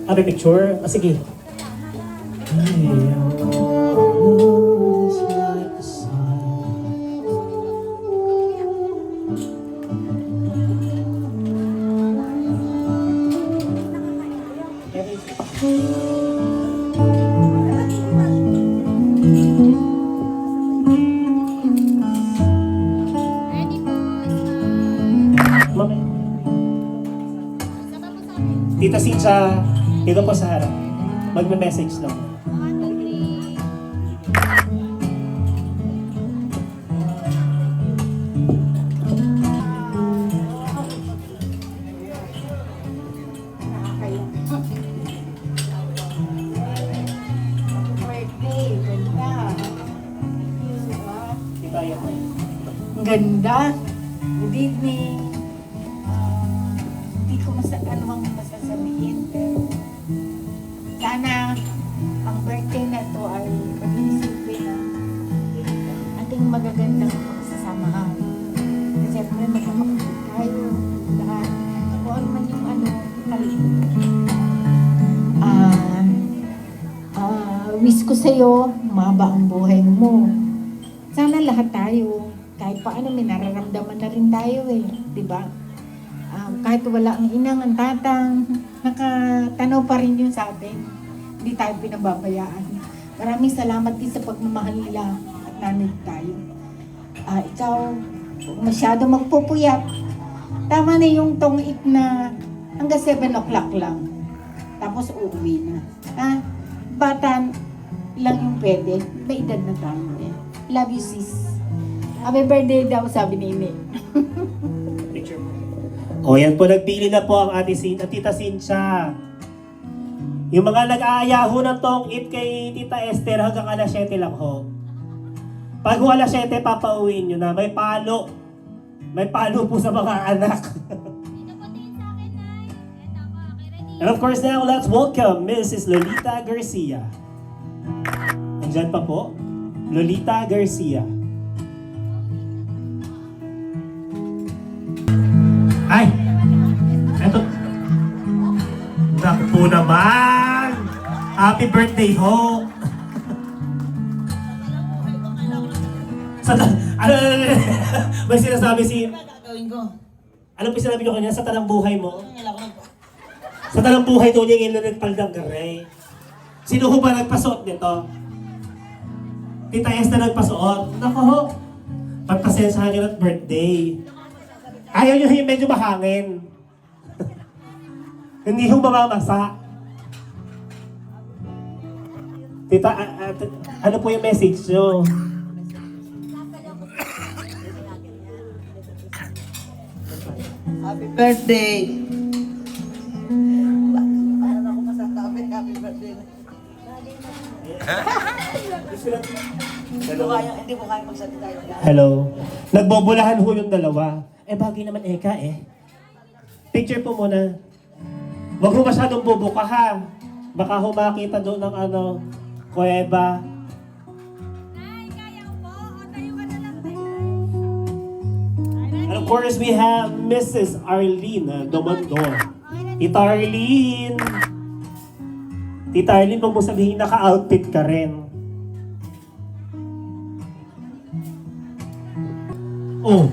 May picture? Sige. Tita Sincha, dito po sa harap. Magme-message lang. Ang ganda. Good evening. Hindi ko ano ang masasabihin, pero sana ang birthday na to ay pag-iisipin ng ating magagandang pagsasamahan. Kasi siyempre magkakapit tayo lahat. Kung ano man yung wish ko sa'yo, mahaba ang buhay mo. Sana lahat tayo, kahit paano may nararamdaman na rin tayo di ba? Kahit wala ang inang, ang tatang, nakatanaw pa rin yun sa atin. Hindi tayo pinababayaan. Maraming salamat din sa pagmamahal nila at nanig tayo. Ikaw, masyado magpupuyat. Tama na yung tong-it na hanggang 7 o'clock lang. Tapos uuwi na. Bata lang yung pwede. May edad na tayo Love you, sis. Happy birthday daw, sabi ni Ine. Picture mo. O yan po, nagpili na po ang Tita Sincha. Yung mga nag-aaya ho ng tong-it kay Tita Esther hanggang alas 7 lang ho. Pag alas 7, papauwiin nyo na. May palo. May palo po sa mga anak. And of course now, let's welcome Mrs. Lolita Garcia. Andyan pa po, Lolita Garcia. Ay! Eto. Naku po naman! Happy birthday ho! May sinasabi si... Ano po sinabi nyo kanya? Sa talang buhay mo? Sa talang buhay doon niya ngayon na nagpaldang garay. Sino ho ba nagpasuot nito? Tita Esther nagpasuot. Naku ho! Pagpasensyahan nyo ng birthday. Ayaw nyo yung medyo mahangin. Hindi ho mamamasa. Tita, ano po yung message nyo? Happy birthday! Paano ako masasabi? Happy birthday. Hindi ko kaya magsalita yun. Hello. Nagbobolahan ho yung dalawa. Bagay naman Eka Picture po muna. Huwag ho masyadong bubuka ha. Baka ho makita doon ng kuweba. And of course, we have Mrs. Arlene Domondor. Tita Arlene! Tita Arlene, huwag mo sabihin naka-outfit ka rin. Oh!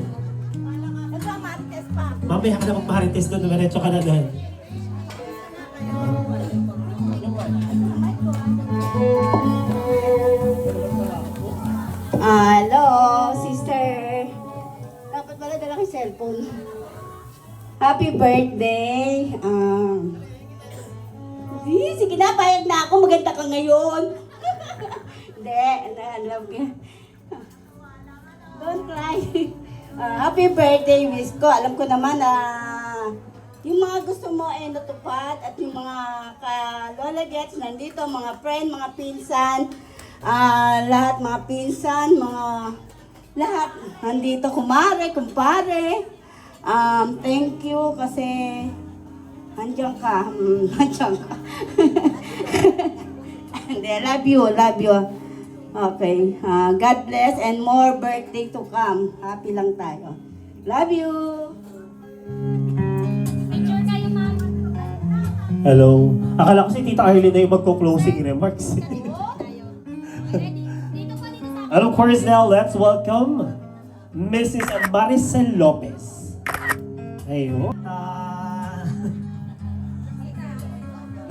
Mamaya ka na magparites doon, diretso ka na doon. Hello, sister. Dapat pala dala kay cellphone. Happy birthday. Sige na, payag na ako. Maganda ka ngayon. Hindi, love you. Don't cry. Happy birthday, miss ko. Alam ko naman na yung mga gusto mo ay natupad at yung mga ka-Lola Gets nandito, mga friend, mga pinsan, lahat mga pinsan, mga lahat nandito, kumare, kumpare. Thank you kasi nandiyan ka. Nandiyan ka. Hindi, love you, love you. Okay. God bless and more birthday to come. Happy lang tayo. Love you. Picture kayo, mama. Hello. Akala ko si Tita Arlene na yung magko-closing remarks. And of course now, let's welcome Mrs. Maricel Lopez. Ayun.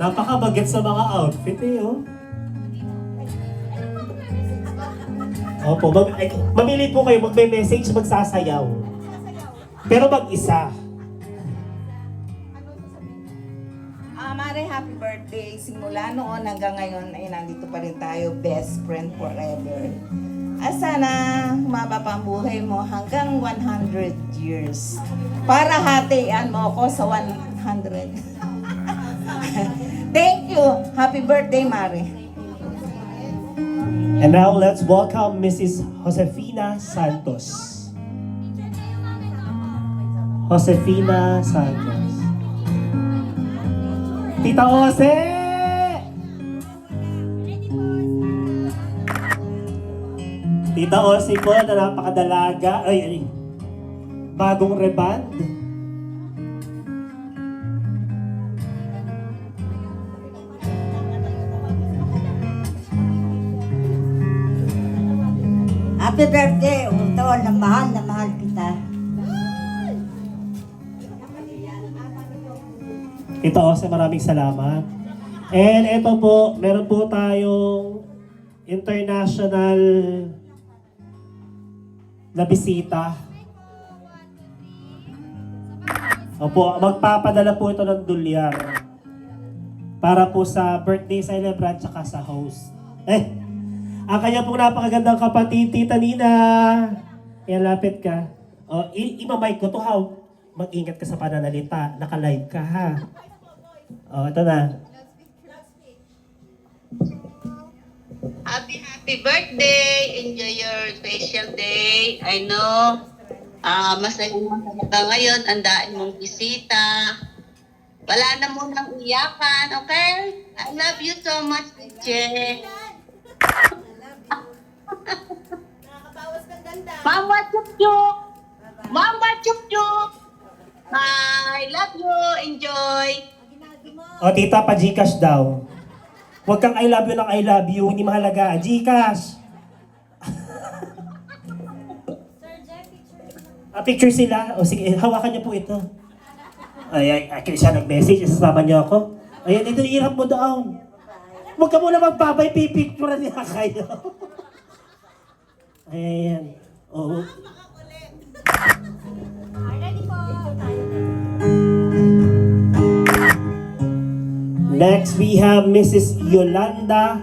Napakabagat sa mga outfit eh, oh. Opo, mamili po kayo, magme-message, magsasayaw. Pero mag-isa. Mare, happy birthday. Simula noon hanggang ngayon ay nandito pa rin tayo, best friend forever. Sana humaba pa ang buhay mo hanggang 100 years. Para hatian mo ako sa 100. Thank you. Happy birthday, Mare. And now let's welcome Mrs. Josefina Santos. Josefina Santos. Tita Jose! Tita Jose po na napakadalaga. Ay, bagong reband. Happy birthday, Utol, na mahal kita. Tita Jose, maraming salamat. And ito po, meron po tayong international na bisita. Opo, magpapadala po ito ng dolyar para po sa birthday celebrant tsaka sa host. Ang kanya pong napakagandang kapatid, Tita Nina. Yan, lapit ka. O, imamay ko to, ha? Mag-ingat ka sa pananalita. Naka-live ka, ha? O, ito na. Happy birthday! Enjoy your special day. I know, masaya ka ngayon. Andaan mong bisita. Wala na munang iyakan, okay? I love you so much, Che. Mama Chup-Chup! Mama Chup-Chup! I love you. Enjoy. O, tita, pa-Gcash daw. Huwag kang I love you ng I love you. Hindi mahalaga. Gcash. Picture sila. O sige, hawakan niyo po ito. Ay, siya nag-message. Isasama niyo ako. Ayan, ito ihirap mo doon. Huwag ka muna magpapay. Pipicture niya kayo. Ayan. Oo. Next, we have Mrs. Yolanda.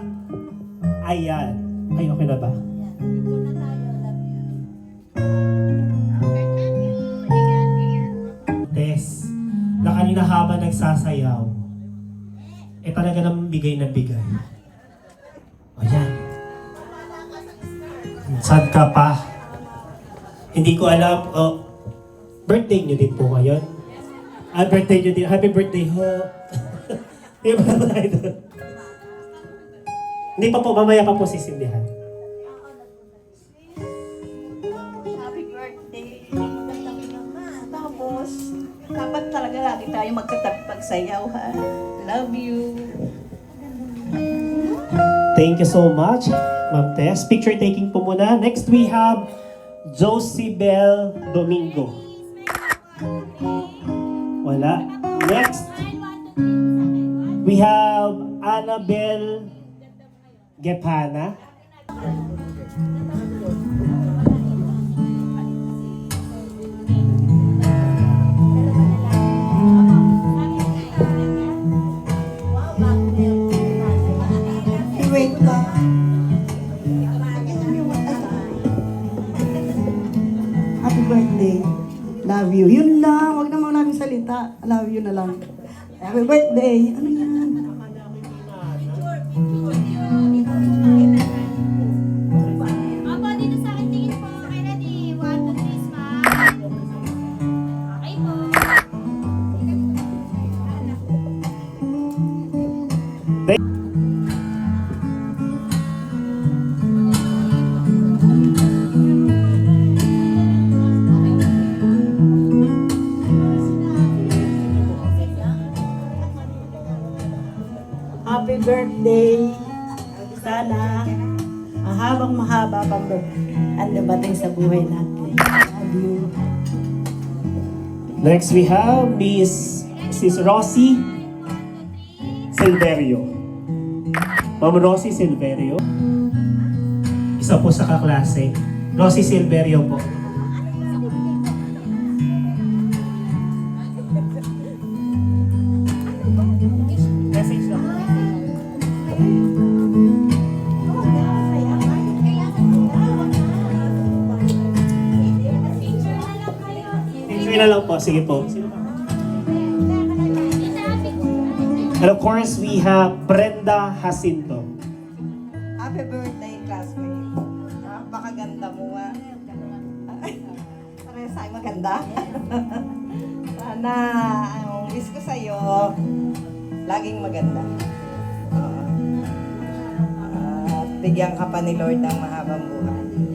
Ayan. Ay, okay na ba? Tess, na kanina habang nagsasayaw, talaga nang bigay na bigay. Ayan. Sad ka pa. Hindi ko alam. Birthday niyo din po ngayon? Birthday niyo din. Happy birthday ho. Hindi ba tayo doon? Hindi pa po, mamaya pa po sisindihan. Happy birthday. Magandang naman. Tapos, dapat talaga lagi tayo magkatabi pagsayaw, ha? Love you. Thank you so much, Ma'am Tess. Picture taking po muna. Next, we have Josibel Domingo. Wala. Next, we have Annabel Gepana. Wait lang. Happy birthday. Love you. Yun lang. Huwag naman namin salita. Love you na lang. Happy birthday. Ano yan? Opo, dito sa akin tingin po. Okay na di. 1, 2, 3, smile. Okay po. Happy birthday. Sana mahabang mahaba pang ang dumating sa buhay natin. Love you. Next we have Mrs. Rosie Silverio. Ma'am Rosie Silverio. Isa po sa kaklase. Rosie Silverio po. Message lang. Picture na lang po. Sige po. And of course, we have Brenda Jacinto. Happy birthday, classmate. Napakaganda mo ah. Parang sa'yo maganda. Sana, ang wish ko sa'yo, laging maganda. At bigyan ka pa ni Lord ng mahabang buhay.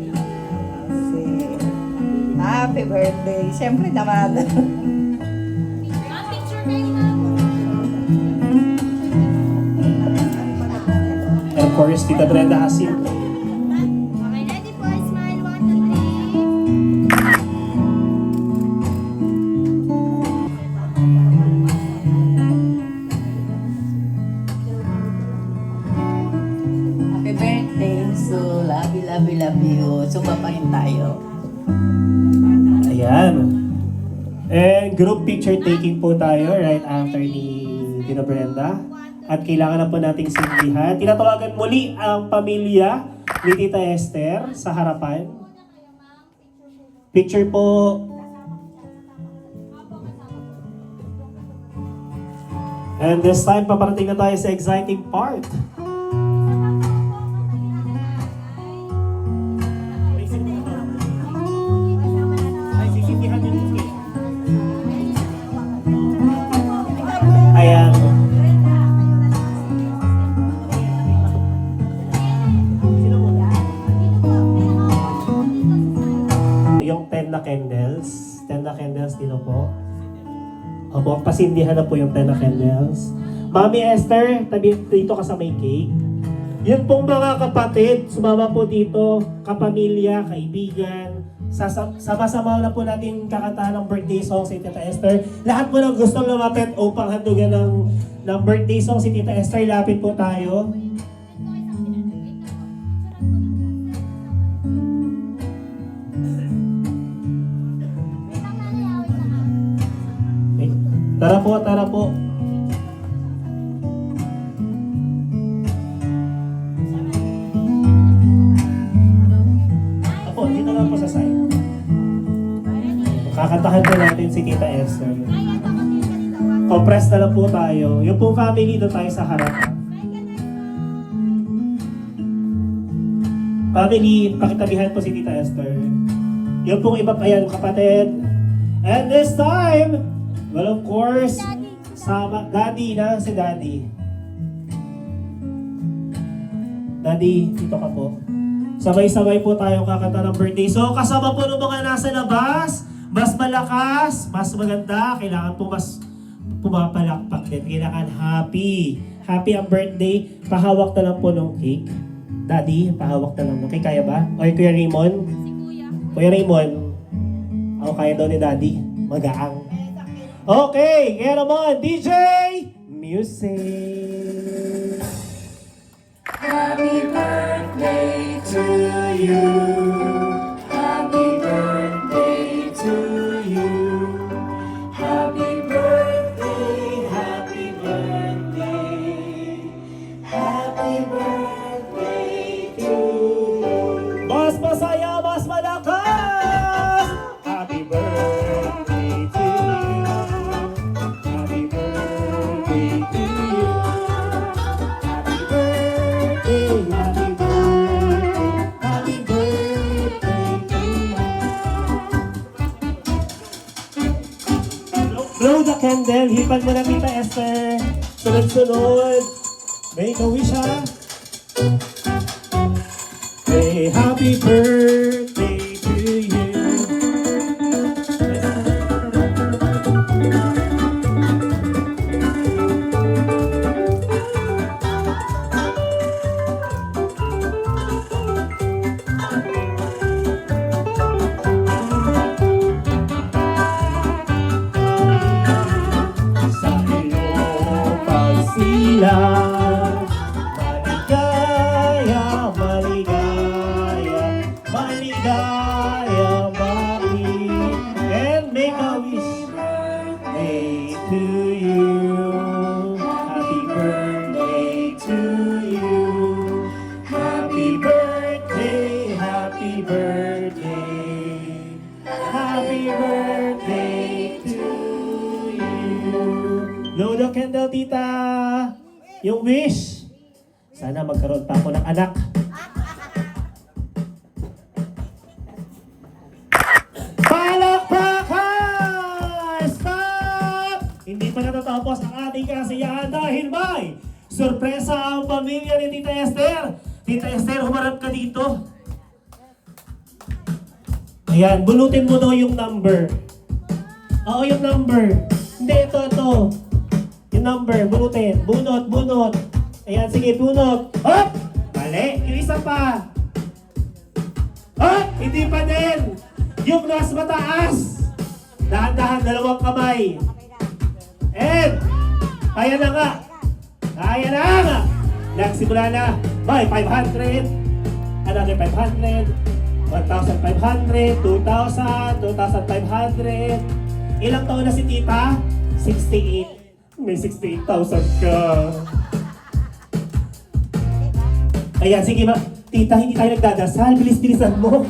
Kasi, happy birthday. Siyempre naman. Ma'am, picture kayo, ma'am. And of course, Tita Brenda Jacinto. Okay, ready po. Smile. 1, 2, 3. Happy birthday. So, love you, love you, love you. Sumapahin tayo. Ayan. And group picture taking po tayo right after ni Tita Brenda. At kailangan na po nating sindihan. Tinatawagan muli ang pamilya ni Tita Esther sa harapan. Picture po. And this time, paparating na tayo sa exciting part. Ay, sisindihan din yung cake. Ayan. Yung 10 na candles. 10 na candles dito po. Opo, pasindihan na po yung 10 na candles. Mami Esther, tabi dito ka sa may cake. Yun pong mga kapatid, sumama po dito, kapamilya, kaibigan. Sama-sama na po natin kakantahan ng birthday song si Tita Esther. Lahat po ng gustong lumapit upang handugan ng birthday song si Tita Esther, lapit po tayo. Tara po, tara po. Apo, dito lang po sa side. Kakantahan po natin si Tita Esther. Compress na lang po tayo. Yung pong family, doon tayo sa harap. Family, pakitabihan po si Tita Esther. Yung pong iba pa yan, kapatid. And this time, well, of course, sama, Daddy na si Daddy. Daddy, dito ka po. Sabay-sabay po tayo kakanta ng birthday. So, kasama po ng mga nasa labas, mas malakas, mas maganda, kailangan po mas pumapalakpak din. Kailangan happy. Happy ang birthday. Pahawak na lang po ng cake. Daddy, pahawak na lang ng cake. Kaya ba? O Kuya Raymond? Si Kuya. Kuya Raymond? Ako kaya daw ni Daddy. Magaang. Okay, kaya naman, DJ Music! Happy birthday to you. Happy birthday to you. Happy birthday, happy birthday. Happy birthday to you. Mas masaya, mas malakas! Happy birthday to you. Happy birthday to you. Happy birthday, happy birthday, happy birthday to you. Blow the candle, hipan mo na Tita Esther. Sunod-sunod. Make a wish ha. Say happy birthday to you. silang maligaya, maligaya, maligaya, Mami. And make a wish birthday to you. Happy birthday to you. Happy birthday, happy birthday. Happy birthday to you. Blow the candle, tita. Yung wish. Sana magkaroon pa ako ng anak. Palakpakan! Stop! Hindi pa natatapos ang ating kasiyahan dahil may sorpresa ang pamilya ni Tita Esther. Tita Esther, humarap ka dito. Ayan, bunutin mo daw yung number. Oo, yung number. Hindi, ito. Yung number, bunutin. Bunot. Ayan, sige, bunot. Hop! Mali, yung isa pa. Hop! Hindi pa din. Yung mas mataas. Dahan-dahan, dalawang kamay. And, kaya na nga. Kaya na nga. Nagsimula na. May 500. Another 500. 1,500. 2,000. 2,500. Ilang taon na si tita? 68. May 68,000 ka. Ayan, sige ba? Tita, hindi tayo nagdadasal. Bilis-bilisan mo.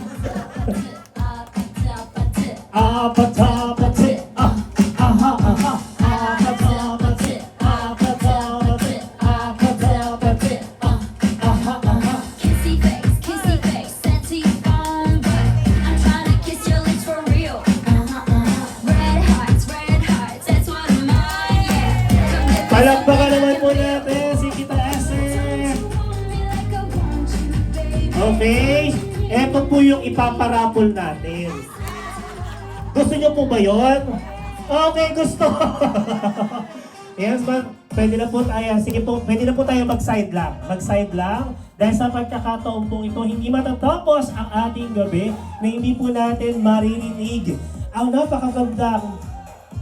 Apatapati, apatapati, apatapati, Kissy face, sexy fun, but I'm trying to kiss your lips for real. Red hearts, that's what I'm on, yeah. Come get palakpakan naman po natin si Tita Esther. like I want you, baby. Okay, eto po yung ipaparapol natin. Gusto nyo po ba yun? Okay, gusto. Yes, ma'am. Pwede na po tayo. Sige po, pwede na po tayo mag-side lang. Mag-side lang. Dahil sa pagkakataon po ito, hindi matatapos ang ating gabi na hindi po natin maririnig ang napakagandang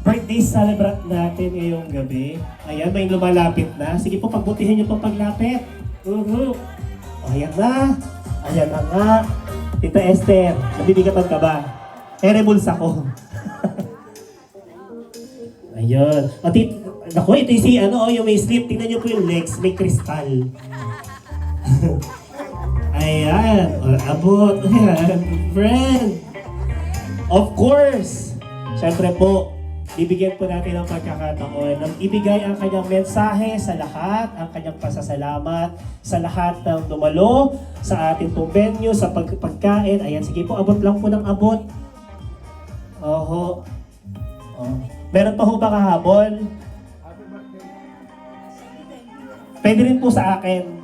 birthday celebrant natin ngayong gabi. Ayan, may lumalapit na. Sige po, pagbutihin nyo po paglapit. Ayan na. Ayan na nga. Tita Esther, nabibigatan ka ba? Erebulsa ko. Ayun. Naku, ito yung si yung may sleep. Tingnan nyo po yung legs, may kristal. Ayan. Abot. Ayan. Friend. Of course. Siyempre po, bibigyan po natin ang pagkakataon na ibigay ang kanyang mensahe sa lahat, ang kanyang pasasalamat sa lahat ng dumalo, sa ating pong venue, sa pagkain. Ayan, sige po, abot lang po ng abot. Oho. Oh. Meron pa ho ba kahabol? Pwede rin po sa akin.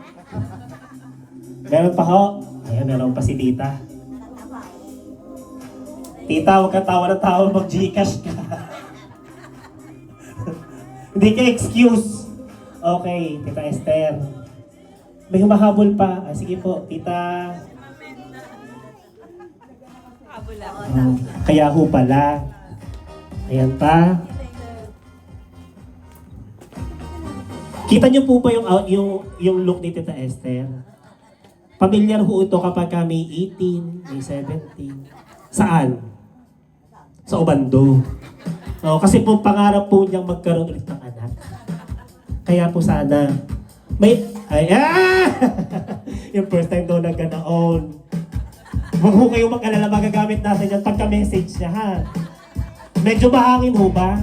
Meron pa ho? Ayan, meron pa si tita. Tita, huwag ka tawa na tawa, mag-Gcash ka. Hindi ka excuse. Okay, Tita Esther. May humahabol pa. Sige po, tita. Kaya ho pala. Ayan pa. Kita niyo po ba yung look ni Tita Esther? Pamilyar ho ito kapag may 18, may 17. Saan? Sa Obando. Kasi po pangarap po niyang magkaroon ulit ng anak. Kaya po sana. Yung first time daw nagkanaon. Huwag ho kayo mag-alala, magagamit natin yan pagka-message niya, ha? Medyo mahangin ho ba?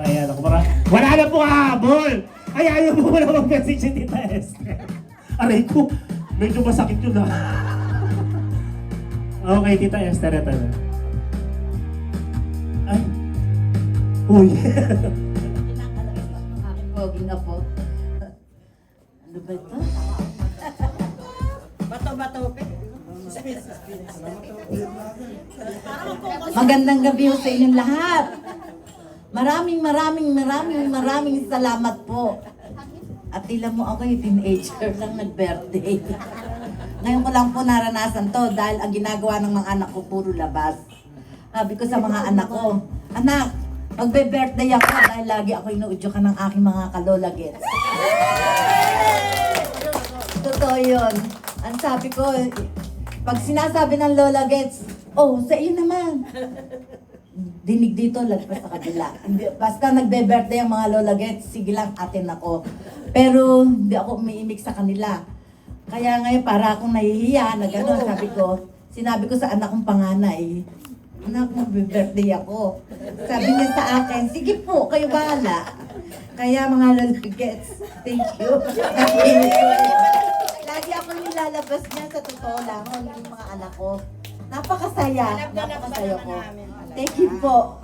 Ayan, ako para. Wala na po habol! Ay, ayaw mo wala mag-message si Tita Esther. Aray ko, medyo masakit yun, ha? Okay, Tita Esther, ito na. Ay. Uy. Pogi na po. Ano ba ito? Bato-bato pe. Magandang gabi ho sa inyong lahat. Maraming salamat po. At tila mo ako yung teenager lang nag-birthday. Ngayon ko lang po naranasan to dahil ang ginagawa ng mga anak ko puro labas. Sabi ko sa mga anak ko, anak, Magbe-birthday ako dahil lagi ako inuudyo ka ng aking mga kalola gets. Totoo yun. Ang sabi ko, pag sinasabi ng Lola Gets, oh, sa iyo naman. Dinig dito, lagpas sa kabila. Basta nagbe-birthday ang mga Lola Gets, sige lang, atin ako. Pero hindi ako umiimik sa kanila. Kaya ngayon, para akong nahihiya na gano'n, sinabi ko sa anak kong panganay, anak, magbe-birthday ako. Sabi niya sa akin, sige po, kayo bahala. Kaya mga Lola Gets, thank you. Lagi ako nilalabas niya sa totoo lang, yung mga anak ko. Napakasaya ko. Thank you po.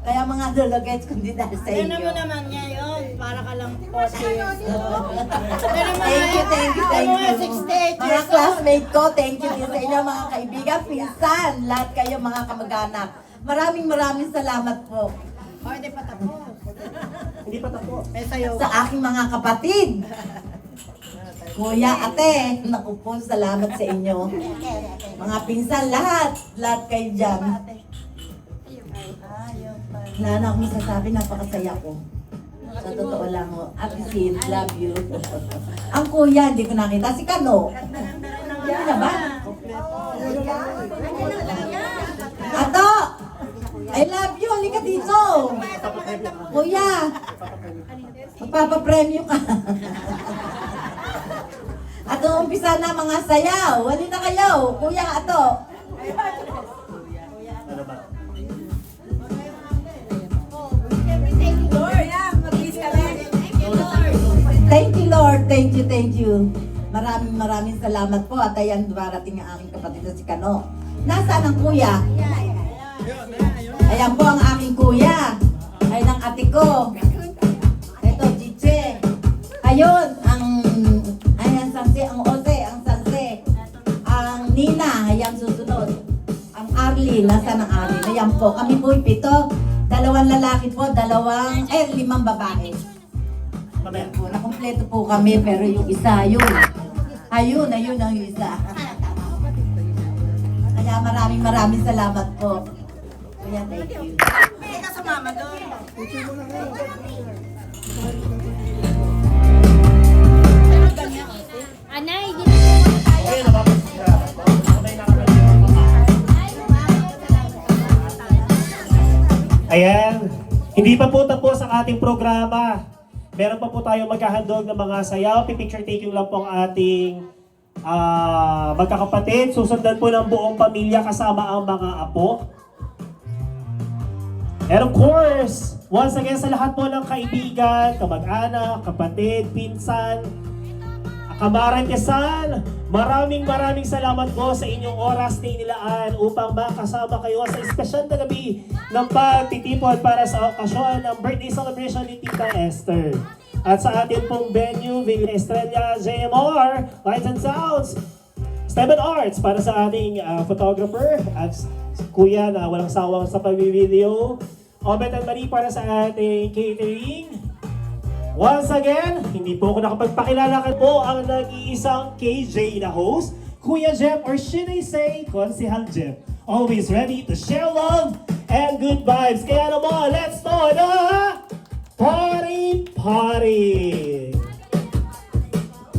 Kaya mga Lola Gets, kundi dahil sa inyo. Ano mo naman niya yun? Para ka lang po. Thank you. Mga classmate ko, thank you din sa inyo mga kaibigan, pinsan, lahat kayo mga kamag-anak. Maraming salamat po. Hindi pa tapos. Hindi pa tapos. Sa aking mga kapatid. Kuya, ate, naku po, salamat sa inyo. Mga pinsan, lahat kayo dyan. Wala na akong masasabi, napakasaya ko. Sa totoo lang, Ate Sin, love you. Ang kuya, hindi ko nakita, si Kano. Yan na ba? Ato! I love you, halika dito. Kuya, magpapapremyo ka. Ato, umpisa na mga sayaw. Wali na kayo. Kuya, ato. Ano ba? Thank you, Lord. Thank you. Maraming salamat po. At ayan, darating ang aking kapatid na si Kano. Nasaan ang kuya? Ayan po ang aking kuya. Ay ng ate ko. Ito, Chiche. Ayun, ang Sanse, ang Ose, ang Sanse. Ang Nina, ayan susunod. Ang Arlie, nasaan ang Arlie? Ayan po, kami po 7. 2 lalaki po, 5 babae. Ayan po, nakompleto po kami, pero yung isa, ayun ang isa. Kaya maraming salamat po. Kaya thank you. Anay, Okay, napapos siya. Okay na kami. Ayan, hindi pa po tapos ang ating programa. Meron pa po tayo maghahandog ng mga sayaw. Picture taking lang po ang ating magkakapatid. Susundan po ng buong pamilya kasama ang mga apo. And of course, once again sa lahat po ng kaibigan, kamag-anak, kapatid, pinsan, Kamaritesan, maraming salamat po sa inyong oras na inilaan upang makasama kayo sa espesyal na gabi ng pagtitipon para sa okasyon ng birthday celebration ni Tita Esther. At sa ating pong venue, Villa Estrella, JMR, Lights and Sounds, Steven Arts para sa ating photographer at kuya na walang sawang sa pag-video, Obet and Marie para sa ating catering. Once again, hindi po ako nakapagpakilala po ang nag-iisang KJ na host, Kuya Jeff, or should I say, Konsehal Jeff. Always ready to share love and good vibes. Kaya naman, let's start the party!